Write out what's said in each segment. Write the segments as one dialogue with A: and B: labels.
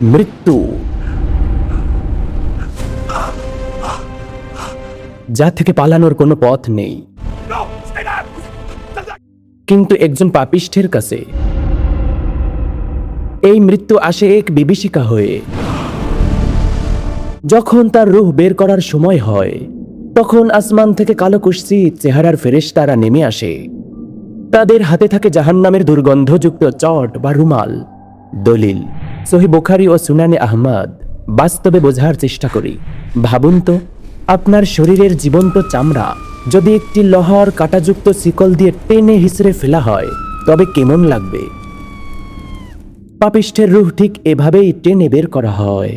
A: মৃত্যু, যা থেকে পালানোর কোনো পথ নেই। কিন্তু একজন পাপিষ্ঠের কাছে এই মৃত্যু আসে এক বিভীষিকা হয়ে। যখন তার রূহ বের করার সময় হয়, তখন আসমান থেকে কালো কুৎসিত চেহারার ফেরেশতারা নেমে আসে। তাদের হাতে থাকে জাহান্নামের দুর্গন্ধযুক্ত চট বা রুমাল। দলিল সহিহ বুখারী ও সুনানে আহমদ। বাস্তবে বোঝার চেষ্টা করি। ভাবুন তো, আপনার শরীরের জীবন্ত চামড়া যদি একটি লোহার কাঁটাযুক্ত শিকল দিয়ে টেনে হিসড়ে ফেলা হয়, তবে কেমন লাগবে? পাপিষ্ঠের রূহ ঠিক এভাবেই টেনে বের করা হয়।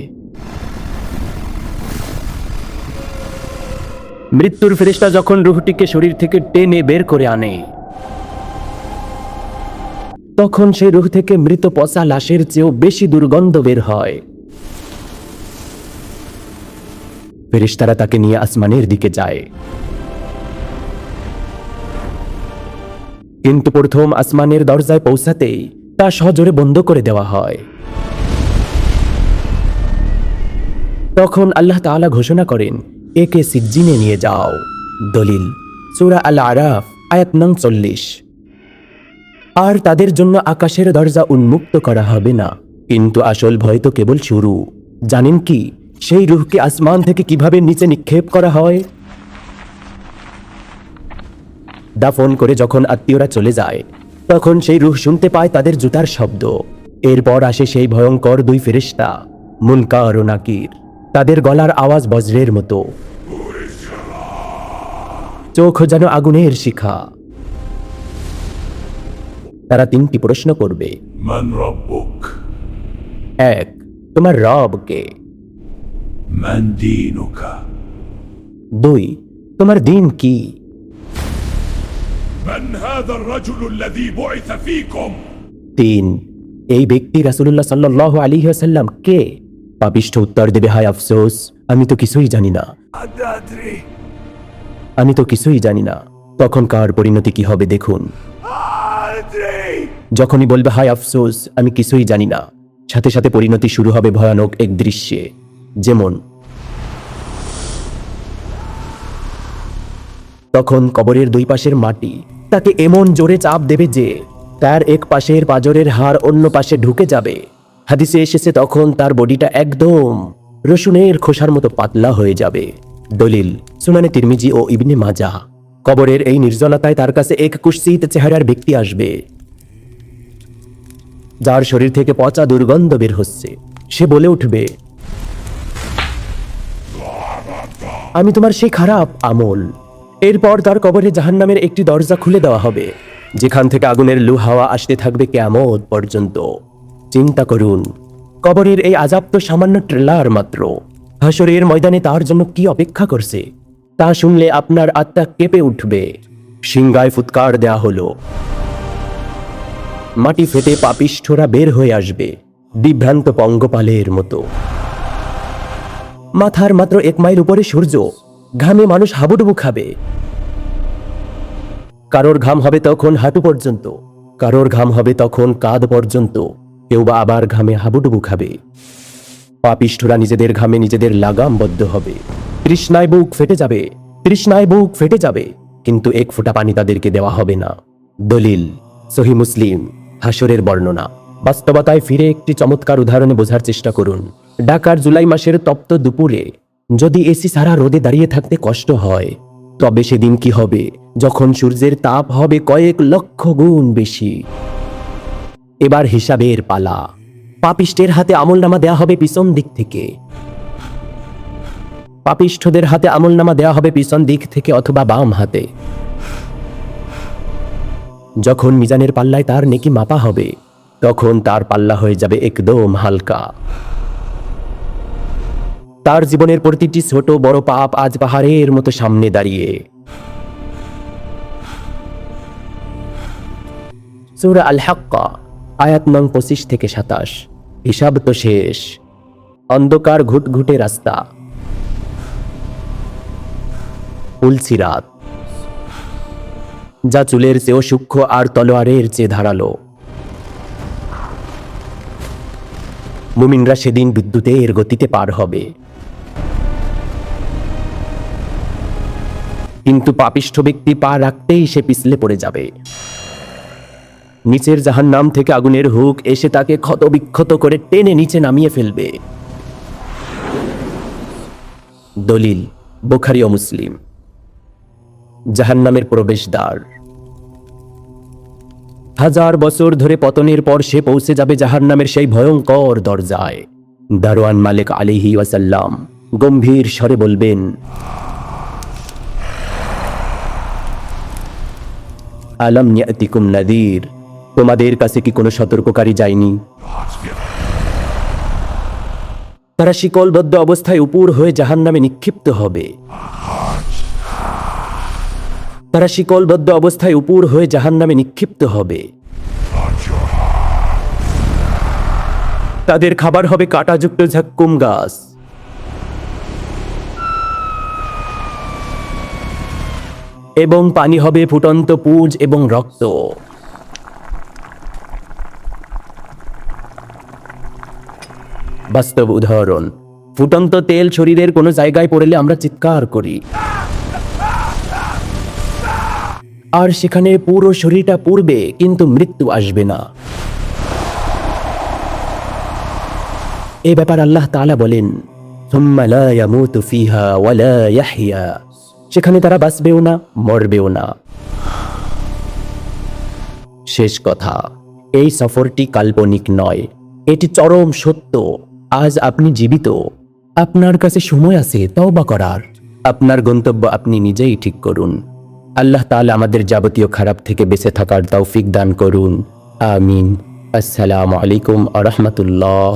A: মৃত্যুর ফেরেশতা যখন রূহটিকে শরীর থেকে টেনে বের করে আনে, তখন সেই রূহ থেকে মৃত পচা লাশের চেয়েও বেশি দুর্গন্ধ বের হয়। ফেরেশতারা তাকে নিয়ে আসমানের দিকে যায়। কিন্তু প্রথম আসমানের দরজায় পৌঁছাতেই তা সজোরে বন্ধ করে দেওয়া হয়। তখন আল্লাহ তাআলা ঘোষণা করেন, একে সিজ্জিনে নিয়ে যাও। দলিল সূরা আল আরাফ আয়াত নং 40। আর তাদের জন্য আকাশের দরজা উন্মুক্ত করা হবে না। কিন্তু আসল ভয় তো কেবল শুরু। জানেন কি, সেই রূহকে আসমান থেকে কিভাবে নিচে নিক্ষেপ করা হয়? দাফন করে যখন আত্মীয়রা চলে যায়, তখন সেই রূহ শুনতে পায় তাদের জুতার শব্দ। এরপর আসে সেই ভয়ঙ্কর দুই ফেরেশতা, মুনকার ও নাকির। তাদের গলার আওয়াজ বজ্রের মতো, চোখ যেন আগুনের শিখা। তারা তিনটি প্রশ্ন করবে।
B: মান রব্বুক?
A: 1. তোমার রব কে?
B: মান দীনুকা?
A: 2. তোমার দিন কি?
B: মান হাযা আর-রাজুলু আল্লাযী বুইসা ফীকুম?
A: 3. এই ব্যক্তি রাসূলুল্লাহ সাল্লাল্লাহু আলাইহি ওয়াসাল্লাম কে? পাপিষ্ঠ উত্তর দেবে, হায় আফসোস, আমি তো কিছুই জানি না।
B: আদাদ্রি,
A: আমি তো কিছুই জানি না। তখন কার পরিণতি কি হবে দেখুন।
B: আদাদ্রি।
A: যখনই বলবে হায় আফসোস, আমি কিছুই জানি না, সাথে সাথে পরিণতি শুরু হবে ভয়ানক এক দৃশ্যে। যেমন তখন কবরের দুই পাশের মাটি তাকে এমন জোরে চাপ দেবে যে তার এক পাশের পাঁজরের হাড় অন্য পাশে ঢুকে যাবে। হাদিসে এসেছে তখন তার বডিটা একদম রসুনের খোসার মতো পাতলা হয়ে যাবে। দলিল সুনানে তিরমিজি ও ইবনে মাজাহ। কবরের এই নির্জনতায় তার কাছে এক কুৎসিত চেহারার ব্যক্তি আসবে, যার শরীর থেকে পচা দুর্গন্ধ বের হচ্ছে। সে বলে উঠবে, আমি তোমার সেই খারাপ আমল। এরপর তার কবরে জাহান্নামের একটি দরজা খুলে দেওয়া হবে, যেখান থেকে আগুনের লু হাওয়া আসতে থাকবে কিয়ামত পর্যন্ত। চিন্তা করুন, কবরের এই আযাব তো সামান্য ট্রেলার মাত্র। হাশরের ময়দানে তার জন্য কি অপেক্ষা করছে তা শুনলে আপনার আত্মা কেঁপে উঠবে। সিংগায় ফুৎকার দেয়া হলো, মাটি ফেটে পাপিষ্ঠরা বের হয়ে আসবে বিভ্রান্ত পঙ্গপালের মতো। মাথার মাত্র 1 মাইল উপরে সূর্য, ঘামে মানুষ হাবুডুবু খাবে। কারোর ঘাম হবে তখন হাঁটু পর্যন্ত, কারোর ঘাম হবে তখন কাঁধ পর্যন্ত, কেউ বা আবার ঘামে হাবুডুবু খাবে। পাপিষ্ঠরা নিজেদের ঘামে নিজেদের লাগামবদ্ধ হবে। তৃষ্ণায় বুক ফেটে যাবে, তৃষ্ণায় বুক ফেটে যাবে, কিন্তু এক ফোঁটা পানি তাদেরকে দেওয়া হবে না। দলিল সহিহ মুসলিম। হাশরের বর্ণনা। বাস্তবতায় ফিরে একটি চমৎকার উদাহরণে বোঝার চেষ্টা করুন। ঢাকার জুলাই মাসের তপ্ত দুপুরে যদি এসি ছাড়া রোদে দাঁড়িয়ে থাকতে কষ্ট হয়, তবে সেদিন কি হবে যখন সূর্যের তাপ হবে কয়েক লক্ষ গুণ বেশি। এবার হিসাবের পালা। পাপিষ্ঠের হাতে আমলনামা দেয়া হবে পিছন দিক থেকে। পাপিষ্ঠদের হাতে আমলনামা দেয়া হবে পিছন দিক থেকে অথবা বাম হাতে। যখন মিজানের পাল্লায় তার নেকি মাপা হবে, তখন তার পাল্লা হয়ে যাবে একদম হালকা। তার জীবনের প্রতিটি ছোট বড় পাপ আজ পাহাড়ের মতো সামনে দাঁড়িয়ে। সূরা আল হাক্কা আয়াত নং 25 থেকে 27। হিসাব তো শেষ। অন্ধকার ঘুটঘুটে রাস্তা, পুলসিরাত, যা চুলের চেয়েও সূক্ষ্ম আর তলোয়ারের চেয়ে ধারালো। মুমিনরা সেদিন বিদ্যুতের গতিতে পার হবে, কিন্তু পাপিষ্ঠ ব্যক্তি পা রাখতেই সে পিছলে পড়ে যাবে। নিচের জাহান্নাম থেকে আগুনের হুক এসে তাকে ক্ষতবিক্ষত করে টেনে নিচে নামিয়ে ফেলবে। দলিল বুখারী ও মুসলিম। জাহান্নামের প্রবেশদ্বার। 1000 বছর ধরে পতনের পর সে পৌঁছে যাবে জাহান্নামের সেই ভয়ঙ্কর দরজায়। দারোয়ান মালিক আলাইহি ওয়াসাল্লাম গম্ভীর স্বরে বলবেন, আলাম ইয়াতিকুম নাযীর, তোমাদের কাছে কি কোনো সতর্ককারী যায়নি? তারা শিকলবদ্ধ অবস্থায় উপুর হয়ে জাহান্নামে নিক্ষিপ্ত হবে। তারা শিকলবদ্ধ অবস্থায় উপুর হয়ে জাহান্নামে নিক্ষিপ্ত হবে। তাদের খাবার হবে কাঁটাযুক্ত ঝাক্কুম গাছ। এবং পানি হবে ফুটন্ত পুঁজ এবং রক্ত। বাস্তব উদাহরণ, ফুটন্ত তেল শরীরের কোনো জায়গায় পড়লে আমরা চিৎকার করি, আর সেখানে পুরো শরীরটা পুড়বে, কিন্তু মৃত্যু আসবে না। এ ব্যাপার আল্লাহ তাআলা বলেন, সুম্মা লা ইয়ামুতু ফিহা ওয়া লা ইয়াহইয়া, সেখানে তারা বাঁচবেও না, মরবেও না। শেষ কথা, এই সফরটি কাল্পনিক নয়, এটি চরম সত্য। আজ আপনি জীবিত, আপনার কাছে সময় আছে তওবা করার। আপনার গন্তব্য আপনি নিজেই ঠিক করুন। আল্লাহ তাআলা আমাদের যাবতীয় খারাপ থেকে বেঁচে থাকার তৌফিক দান করুন। আমিন। আসসালামু আলাইকুম ওয়া রাহমাতুল্লাহ।